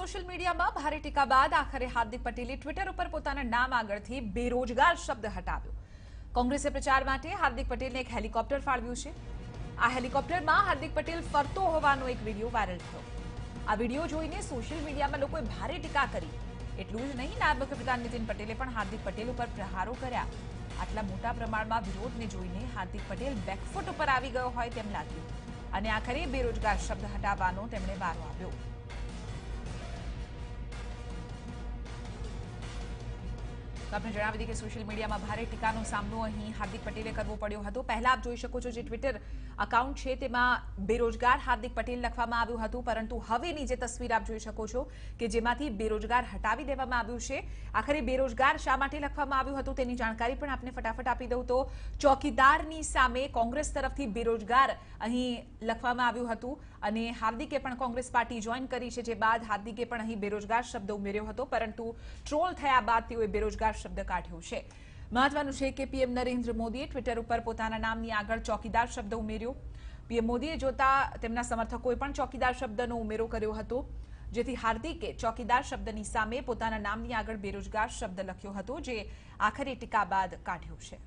Social મીડિયામાં ભારે ટીકા બાદ આખરે હાર્દિક પટેલે ટ્વિટર ઉપર પોતાના નામ આગળથી બેરોજગાર શબ્દ હટાવ્યો। કોંગ્રેસે પ્રચાર માટે હાર્દિક પટેલને એક હેલિકોપ્ટર ફાળવ્યું છે। આ હેલિકોપ્ટરમાં હાર્દિક પટેલ ફરતો હોવાનો એક વિડીયો વાયરલ થયો। આ વિડીયો જોઈને સોશિયલ મીડિયામાં લોકોએ ભારે ટીકા કરી। એટલું જ નહીં, નાયબ મુખ્યમંત્રી નીતિન પટેલે પણ હાર્દિક પટેલ ઉપર પ્રહારો કર્યા। આટલા મોટા પ્રમાણમાં વિરોધને જોઈને હાર્દિક પટેલ બેકફૂટ ઉપર આવી ગયો હોય તેમ લાગ્યું અને આખરે બેરોજગાર શબ્દ હટાવવાનો તેમણે વારો આવ્યો। आपने जणावी दी कि सोशल मीडिया में भारे टीकानो सामनो अहीं हार्दिक पटेले करवो पड्यो हतो। पहला आप जोई शको छो जे ट्विटर अकाउंट छे तेमां बेरोजगार हार्दिक पटेल लखवामां आव्युं हतुं, परंतु हवेनी जे तस्वीर आप जोई शको छो के जेमांथी बेरोजगार हटावी देवामां आव्युं छे। आखरे बेरोजगार शा माटे लखवामां आव्युं हतुं तेनी जाणकारी पण आपने फटाफट आपी दઉં तो चौकीदारनी सामे कांग्रेस तरफथी बेरोजगार अहीं लखवामां आव्युं हतुं અને હાર્દિકે પણ કોંગ્રેસ પાર્ટી જોઈન કરી છે, જે બાદ હાર્દિકે પણ અહીં બેરોજગાર શબ્દ ઉમેર્યો હતો, પરંતુ ટ્રોલ થયા બાદ તેઓએ બેરોજગાર શબ્દ કાઢ્યો છે। મહત્વનું છે કે પીએમ નરેન્દ્ર મોદીએ ટ્વિટર ઉપર પોતાના નામની આગળ ચોકીદાર શબ્દ ઉમેર્યો। પીએમ મોદીએ જોતા તેમના સમર્થકોએ પણ ચોકીદાર શબ્દનો ઉમેરો કર્યો હતો, જેથી હાર્દિકે ચોકીદાર શબ્દની સામે પોતાના નામની આગળ બેરોજગાર શબ્દ લખ્યો હતો, જે આખરે ટીકા બાદ કાઢ્યો છે।